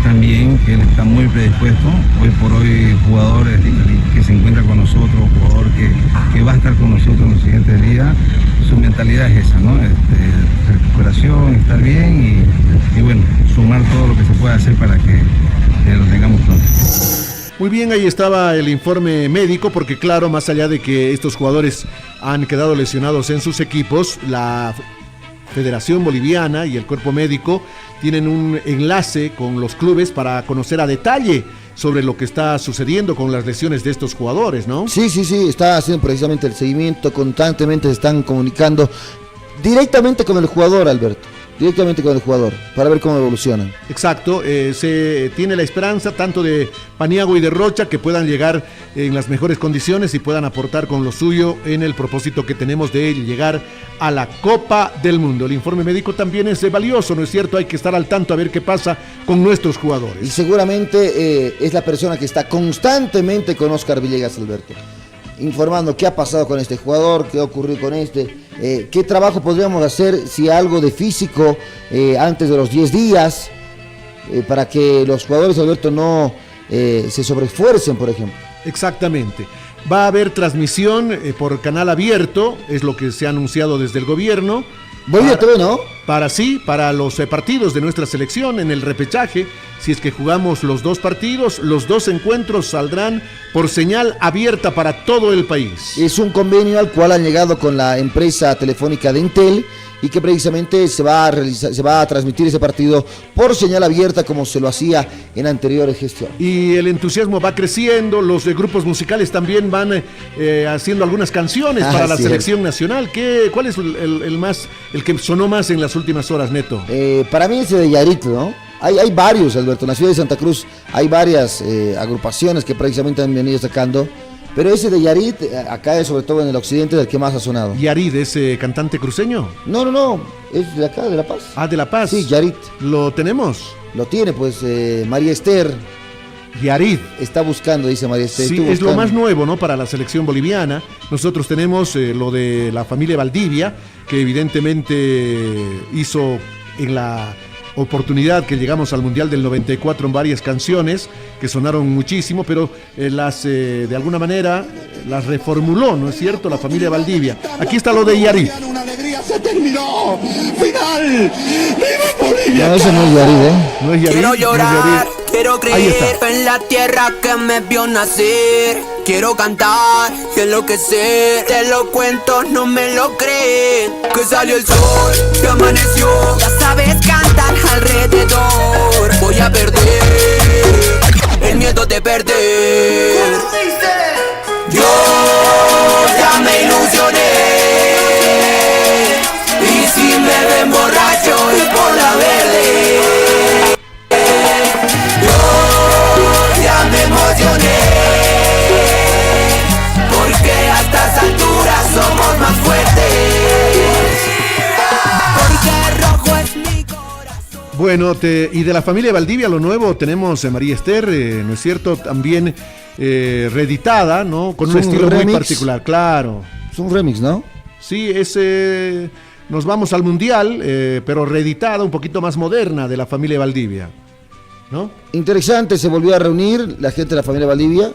también que él está muy predispuesto. Hoy por hoy jugadores que se encuentra con nosotros, jugador que va a estar con nosotros en los siguientes días, su mentalidad es esa, ¿no? Recuperación, estar bien y bueno, sumar todo lo que se pueda hacer para que lo tengamos pronto. Muy bien, ahí estaba el informe médico, porque claro, más allá de que estos jugadores han quedado lesionados en sus equipos, la Federación Boliviana y el cuerpo médico tienen un enlace con los clubes para conocer a detalle sobre lo que está sucediendo con las lesiones de estos jugadores, ¿no? Sí, está haciendo precisamente el seguimiento, constantemente se están comunicando directamente con el jugador, Alberto. Directamente con el jugador, para ver cómo evolucionan. Exacto, se tiene la esperanza tanto de Paniagua y de Rocha que puedan llegar en las mejores condiciones y puedan aportar con lo suyo en el propósito que tenemos de llegar a la Copa del Mundo. El informe médico también es valioso, ¿no es cierto? Hay que estar al tanto a ver qué pasa con nuestros jugadores. Y seguramente es la persona que está constantemente con Oscar Villegas, Alberto, informando qué ha pasado con este jugador, qué ha ocurrido con qué trabajo podríamos hacer, si algo de físico antes de los 10 días, para que los jugadores, Alberto, no se sobreesfuercen, por ejemplo. Exactamente. Va a haber transmisión por canal abierto, es lo que se ha anunciado desde el gobierno. Bolivia TV, ¿no? Para los partidos de nuestra selección en el repechaje. Si es que jugamos los dos partidos, los dos encuentros saldrán por señal abierta para todo el país. Es un convenio al cual han llegado con la empresa telefónica de Entel y que precisamente se va a transmitir ese partido por señal abierta como se lo hacía en anteriores gestiones. Y el entusiasmo va creciendo, los grupos musicales también van haciendo algunas canciones para la selección nacional. ¿Cuál es el que sonó más en las últimas horas, Neto? Para mí ese de Yarit, ¿no? Hay varios, Alberto. En la ciudad de Santa Cruz hay varias agrupaciones que precisamente han venido sacando. Pero ese de Yarit, acá sobre todo en el occidente, es el que más ha sonado. ¿Yarit es cantante cruceño? No, es de acá, de La Paz. Ah, de La Paz. Sí, Yarit. ¿Lo tenemos? Lo tiene, pues, María Esther. Yarit. Está buscando, dice María Esther. Sí, es lo más nuevo, ¿no? Para la selección boliviana. Nosotros tenemos lo de la familia Valdivia, que evidentemente hizo en la oportunidad que llegamos al Mundial del 94 en varias canciones que sonaron muchísimo, pero de alguna manera las reformuló, ¿no es cierto? La familia Valdivia. Aquí está lo de Yarit. Una alegría, se terminó. Final. ¡Viva Bolivia! No, eso no es Yarit, ¿eh? No es Yarit. Quiero llorar, no es Yarit. Quiero creer en la tierra que me vio nacer. Quiero cantar y enloquecer. Te lo cuento, no me lo creen. Que salió el sol, que amaneció. Ya sabes cantar alrededor. Voy a perder el miedo de perder. Yo ya me ilusioné. Y si me ven borracho y por la verde, yo ya me emocioné. Porque a estas alturas somos más fuertes. Porque rojo es mi corazón. Bueno, y de la familia Valdivia, lo nuevo, tenemos María Esther, ¿no es cierto? También reeditada, ¿no? Con un estilo muy particular, claro. Es un remix, ¿no? Sí, nos vamos al Mundial, pero reeditada, un poquito más moderna, de la familia Valdivia, ¿no? Interesante, se volvió a reunir la gente de la familia Valdivia.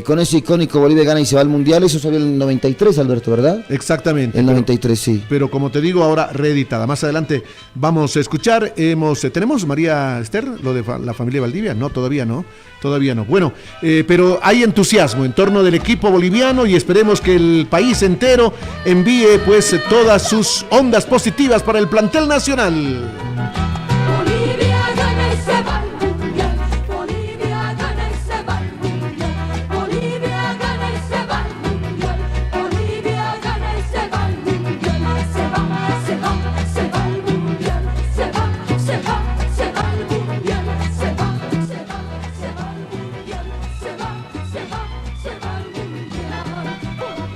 Con ese icónico Bolivia gana y se va al Mundial. Eso salió en el 93, Alberto, ¿verdad? Exactamente. El 93, sí. Pero como te digo, ahora reeditada. Más adelante vamos a escuchar. ¿Tenemos María Esther, lo de la familia Valdivia? No, todavía no. Bueno, pero hay entusiasmo en torno del equipo boliviano y esperemos que el país entero envíe pues todas sus ondas positivas para el plantel nacional.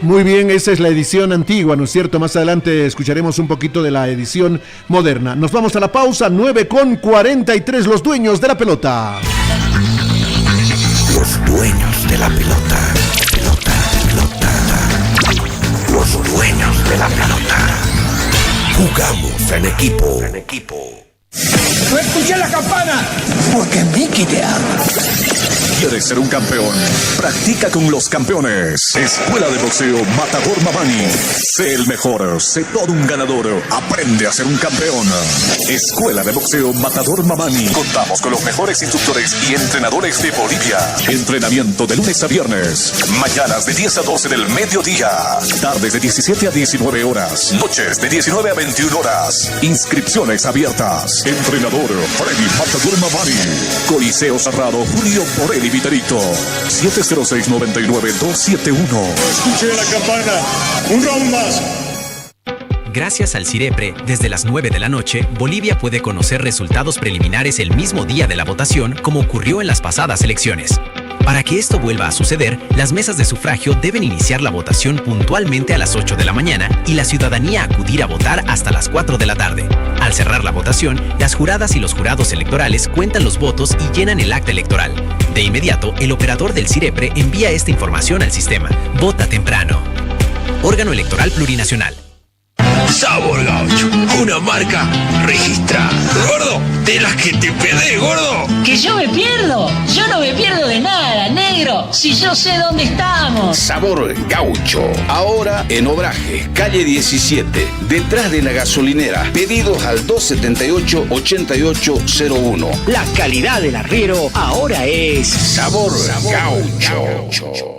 Muy bien, esa es la edición antigua, ¿no es cierto? Más adelante escucharemos un poquito de la edición moderna. Nos vamos a la pausa, 9:43, los dueños de la pelota. Los dueños de la pelota. Los dueños de la pelota. Jugamos en equipo. No escuché la campana, porque Mickey te ama. ¿Quieres ser un campeón? Practica con los campeones. Escuela de Boxeo Matador Mamani. Sé el mejor, sé todo un ganador. Aprende a ser un campeón. Escuela de Boxeo Matador Mamani. Contamos con los mejores instructores y entrenadores de Bolivia. Entrenamiento de lunes a viernes. Mañanas de 10 a 12 del mediodía. Tardes de 17 a 19 horas. Noches de 19 a 21 horas. Inscripciones abiertas. Entrenador Freddy Matador Mamani. Coliseo Cerrado Julio Borelli Viterito. 706-99-271. Escuché la campana. Un round más. Gracias al CIREPRE, desde las 9 de la noche, Bolivia puede conocer resultados preliminares el mismo día de la votación, como ocurrió en las pasadas elecciones. Para que esto vuelva a suceder, las mesas de sufragio deben iniciar la votación puntualmente a las 8 de la mañana y la ciudadanía acudir a votar hasta las 4 de la tarde. Al cerrar la votación, las juradas y los jurados electorales cuentan los votos y llenan el acta electoral. De inmediato, el operador del CIREPRE envía esta información al sistema. Vota temprano. Órgano Electoral Plurinacional. Sabor Gaucho, una marca registrada. Gordo, de las que te perdés, gordo. ¿Que yo me pierdo? Yo no me pierdo de nada, negro, si yo sé dónde estamos. Sabor Gaucho, ahora en Obraje, calle 17, detrás de la gasolinera. Pedidos al 278-8801. La calidad del arriero ahora es Sabor Gaucho.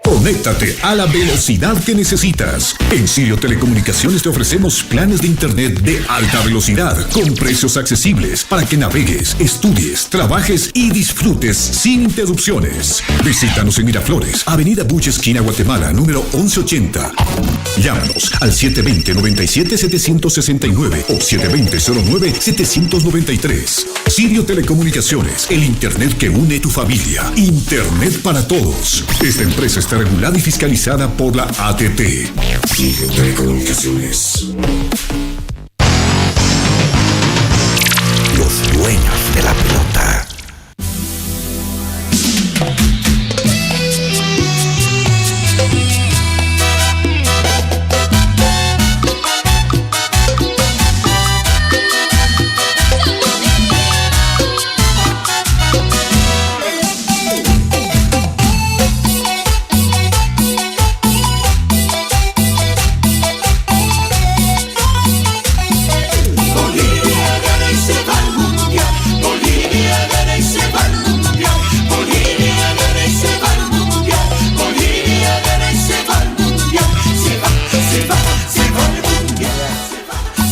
Conéctate a la velocidad que necesitas. En Sirio Telecomunicaciones te ofrecemos planes de internet de alta velocidad con precios accesibles para que navegues, estudies, trabajes y disfrutes sin interrupciones. Visítanos en Miraflores, Avenida Buche, esquina Guatemala, número 1180. Llámanos al 720-97-769 o 720-09-793. Sirio Telecomunicaciones, el internet que une tu familia. Internet para todos. Esta empresa está regulada y fiscalizada por la ATT. Sirio Telecomunicaciones. Los dueños de la pelota.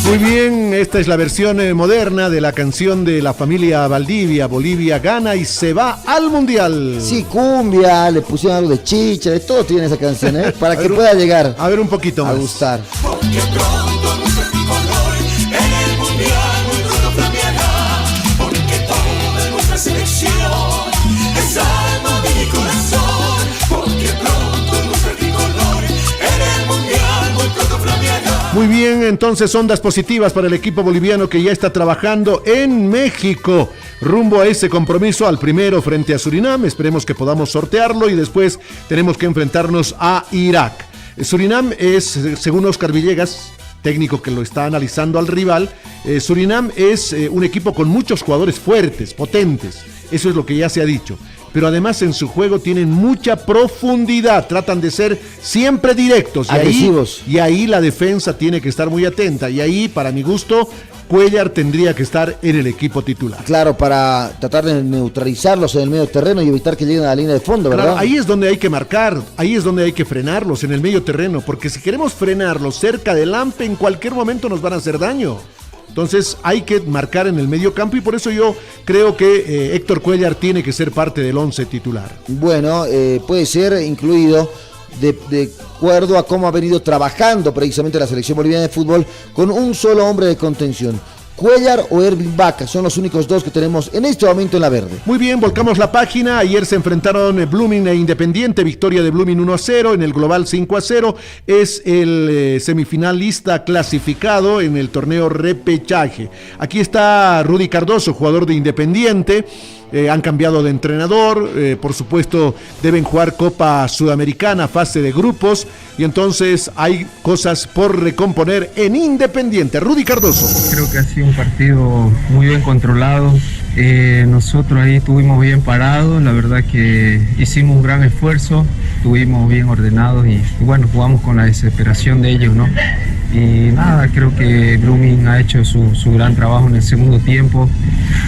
Muy bien, esta es la versión moderna de la canción de la familia Valdivia. Bolivia gana y se va al Mundial. Sí, cumbia, le pusieron algo de chicha, de todo tiene esa canción, para que pueda llegar. A ver un poquito más. A gustar. Porque pronto nuestro tricolor en el Mundial muy pronto flameará. Porque toda nuestra selección es alma, vida y corazón. Porque pronto nuestro tricolor en el Mundial muy pronto flameará. Muy bien, entonces ondas positivas para el equipo boliviano que ya está trabajando en México rumbo a ese compromiso, al primero frente a Surinam. Esperemos que podamos sortearlo y después tenemos que enfrentarnos a Irak. Surinam es, según Oscar Villegas, técnico que lo está analizando al rival, Surinam es un equipo con muchos jugadores fuertes, potentes. Eso es lo que ya se ha dicho. Pero además en su juego tienen mucha profundidad, tratan de ser siempre directos. Agresivos. Y ahí la defensa tiene que estar muy atenta. Y ahí, para mi gusto, Cuellar tendría que estar en el equipo titular. Claro, para tratar de neutralizarlos en el medio terreno y evitar que lleguen a la línea de fondo, ¿verdad? Claro, ahí es donde hay que marcar, ahí es donde hay que frenarlos, en el medio terreno. Porque si queremos frenarlos cerca del AMPE, en cualquier momento nos van a hacer daño. Entonces hay que marcar en el medio campo y por eso yo creo que Héctor Cuellar tiene que ser parte del 11 titular. Bueno, puede ser incluido de acuerdo a cómo ha venido trabajando precisamente la selección boliviana de fútbol con un solo hombre de contención. Cuellar o Ervin Vaca son los únicos dos que tenemos en este momento en la verde. Muy bien, volcamos la página. Ayer se enfrentaron Blooming e Independiente, victoria de Blooming 1-0, en el global 5-0. Es el semifinalista clasificado en el torneo repechaje. Aquí está Rudy Cardoso, jugador de Independiente. han cambiado de entrenador, por supuesto deben jugar Copa Sudamericana, fase de grupos, y entonces hay cosas por recomponer en Independiente. Rudy Cardoso. Creo que ha sido un partido muy bien controlado, nosotros ahí estuvimos bien parados, la verdad que hicimos un gran esfuerzo, estuvimos bien ordenados y bueno, jugamos con la desesperación de ellos, ¿no? Y nada, creo que Blooming ha hecho su gran trabajo en el segundo tiempo.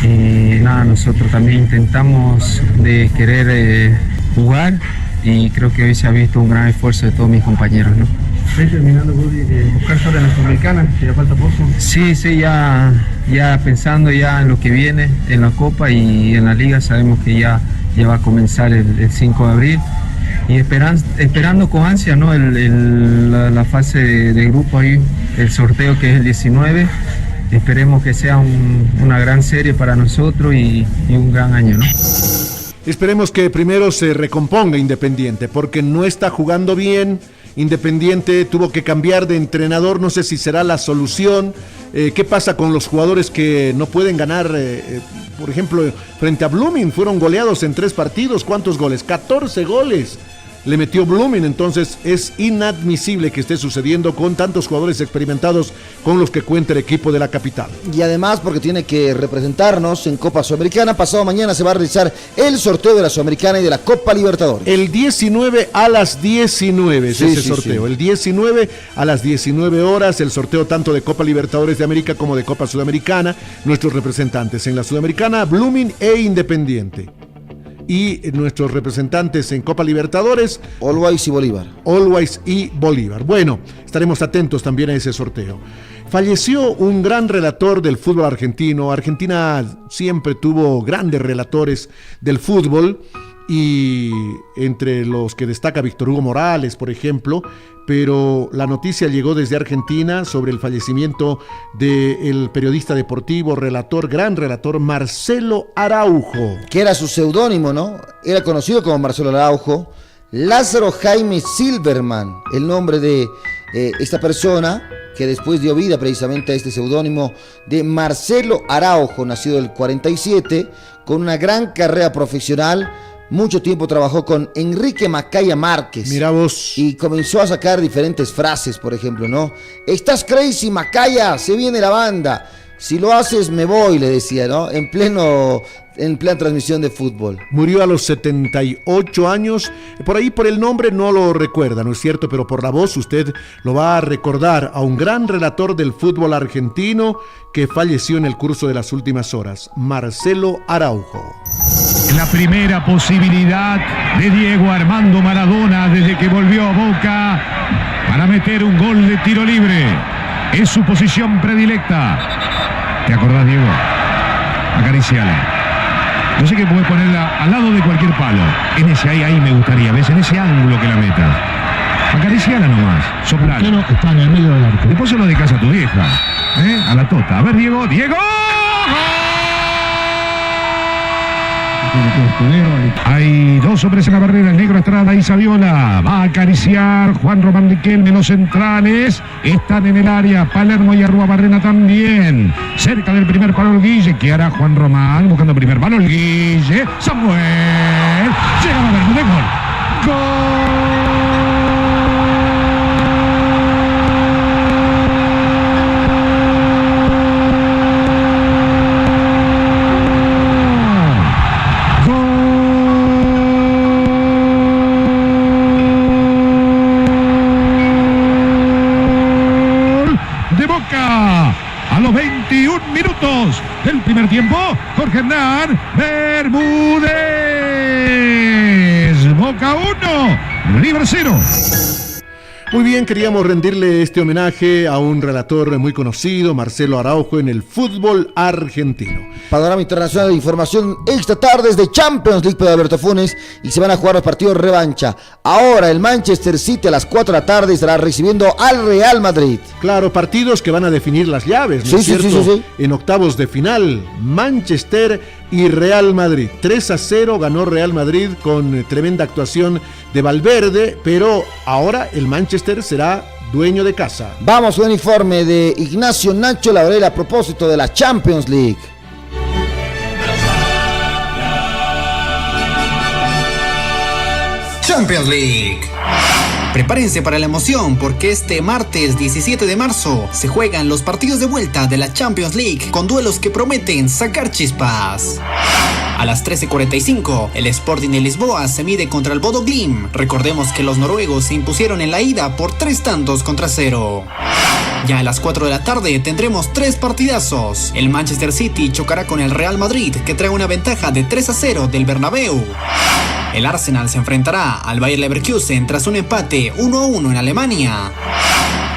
Y nada, nosotros también intentamos de querer jugar y creo que hoy se ha visto un gran esfuerzo de todos mis compañeros, ¿no? ¿Estás terminando, Woody, de buscar sobre la Sudamericana? ¿Que ya falta poco? Sí, ya pensando ya en lo que viene en la Copa y en la Liga, sabemos que ya va a comenzar el 5 de abril. Y esperando con ansia, ¿no? la fase de grupo ahí, el sorteo que es el 19. Esperemos que sea una gran serie para nosotros y un gran año, ¿no? Esperemos que primero se recomponga Independiente, porque no está jugando bien. Independiente tuvo que cambiar de entrenador, no sé si será la solución. ¿Qué pasa con los jugadores que no pueden ganar? Por ejemplo, frente a Blooming fueron goleados en 3 partidos. ¿Cuántos goles? 14 goles le metió Blooming. Entonces es inadmisible que esté sucediendo con tantos jugadores experimentados con los que cuenta el equipo de la capital. Y además porque tiene que representarnos en Copa Sudamericana. Pasado mañana se va a realizar el sorteo de la Sudamericana y de la Copa Libertadores. El 19 a las 19 es ese sorteo. Sí. El 19 a las 19 horas el sorteo tanto de Copa Libertadores de América como de Copa Sudamericana. Nuestros representantes en la Sudamericana, Blooming e Independiente. Y nuestros representantes en Copa Libertadores, Always y Bolívar. Always y Bolívar. Bueno, estaremos atentos también a ese sorteo. Falleció un gran relator del fútbol argentino. Argentina siempre tuvo grandes relatores del fútbol, y entre los que destaca Víctor Hugo Morales, por ejemplo, pero la noticia llegó desde Argentina sobre el fallecimiento del periodista deportivo, gran relator Marcelo Araujo. Que era su seudónimo, ¿no? Era conocido como Marcelo Araujo. Lázaro Jaime Silverman, el nombre de esta persona que después dio vida precisamente a este seudónimo de Marcelo Araujo, nacido el 47, con una gran carrera profesional. Mucho tiempo trabajó con Enrique Macaya Márquez. Mira vos. Y comenzó a sacar diferentes frases, por ejemplo, ¿no? Estás crazy, Macaya, se viene la banda. Si lo haces, me voy, le decía, ¿no? En plena transmisión de fútbol. Murió a los 78 años. Por ahí, por el nombre, no lo recuerda, ¿no es cierto? Pero por la voz usted lo va a recordar a un gran relator del fútbol argentino que falleció en el curso de las últimas horas, Marcelo Araujo. La primera posibilidad de Diego Armando Maradona desde que volvió a Boca para meter un gol de tiro libre. Es su posición predilecta. ¿Te acordás, Diego? Acariciala. Yo sé que podés ponerla al lado de cualquier palo. En ese ahí me gustaría, ¿ves? En ese ángulo que la metas. Acariciala nomás, soplala. ¿Por qué no está en el medio del arco? Después se lo dedicas a tu vieja, a la tota. A ver, Diego, ¡Diego! Hay 2 hombres en la barrera, el negro Estrada y Saviola. Va a acariciar Juan Román Riquelme. Los centrales están en el área. Palermo y Arruabarrena también. Cerca del primer palo el Guille. ¿Qué hará Juan Román? Buscando el primer palo el Guille. Samuel. Llega a ver de gol. ¡Gol! Del primer tiempo, Jorge Hernán Bermúdez. Boca 1, River 0. Muy bien, queríamos rendirle este homenaje a un relator muy conocido, Marcelo Araujo, en el fútbol argentino. Panorama internacional de información esta tarde es de Champions League para Alberto Funes y se van a jugar los partidos revancha. Ahora el Manchester City a las 4 de la tarde estará recibiendo al Real Madrid. Claro, partidos que van a definir las llaves, ¿no es cierto? Sí. En octavos de final, Manchester y Real Madrid. 3-0 ganó Real Madrid con tremenda actuación de Valverde, pero ahora el Manchester será dueño de casa. Vamos a un informe de Ignacio Nacho Laurel a propósito de la Champions League. Champions League. Prepárense para la emoción porque este martes 17 de marzo se juegan los partidos de vuelta de la Champions League con duelos que prometen sacar chispas. A las 13:45, el Sporting de Lisboa se mide contra el Bodo Glimt. Recordemos que los noruegos se impusieron en la ida por 3-0. Ya a las 4 de la tarde tendremos 3 partidazos. El Manchester City chocará con el Real Madrid, que trae una ventaja de 3-0 del Bernabéu. El Arsenal se enfrentará al Bayer Leverkusen tras un empate 1-1 en Alemania.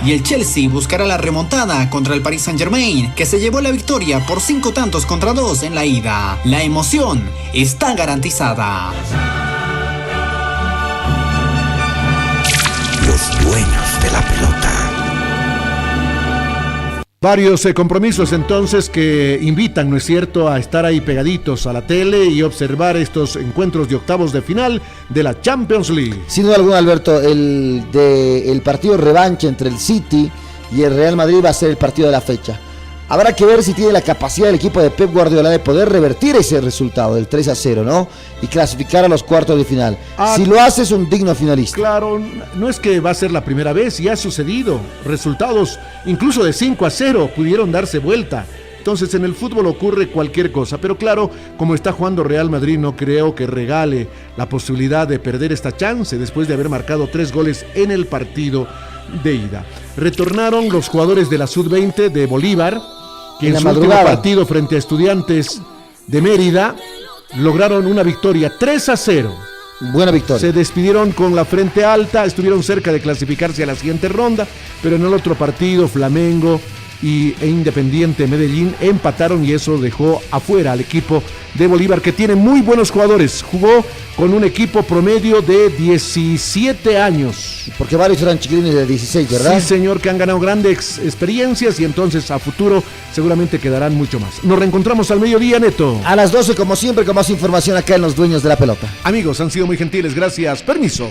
Y el Chelsea buscará la remontada contra el Paris Saint-Germain, que se llevó la victoria por 5-2 en la ida. La emoción está garantizada. Los dueños de la pelota. Varios compromisos entonces que invitan, ¿no es cierto?, a estar ahí pegaditos a la tele y observar estos encuentros de octavos de final de la Champions League. Sin duda alguna, Alberto, el partido revancha entre el City y el Real Madrid va a ser el partido de la fecha. Habrá que ver si tiene la capacidad el equipo de Pep Guardiola de poder revertir ese resultado del 3-0, ¿no? Y clasificar a los cuartos de final. Si lo hace, es un digno finalista. Claro, no es que va a ser la primera vez, ya ha sucedido. Resultados incluso de 5-0 pudieron darse vuelta. Entonces en el fútbol ocurre cualquier cosa, pero claro, como está jugando Real Madrid, no creo que regale la posibilidad de perder esta chance después de haber marcado 3 goles en el partido de ida. Retornaron los jugadores de la Sub-20 de Bolívar, que en su último partido frente a Estudiantes de Mérida lograron una victoria 3-0. Buena victoria. Se despidieron con la frente alta, estuvieron cerca de clasificarse a la siguiente ronda, pero en el otro partido Flamengo e Independiente Medellín empataron y eso dejó afuera al equipo de Bolívar, que tiene muy buenos jugadores. Jugó con un equipo promedio de 17 años. Porque varios eran chiquilines de 16, ¿verdad? Sí, señor, que han ganado grandes experiencias y entonces a futuro seguramente quedarán mucho más. Nos reencontramos al mediodía, Neto. A las 12, como siempre, con más información acá en Los Dueños de la Pelota. Amigos, han sido muy gentiles, gracias. Permiso.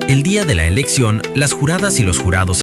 El día de la elección, las juradas y los jurados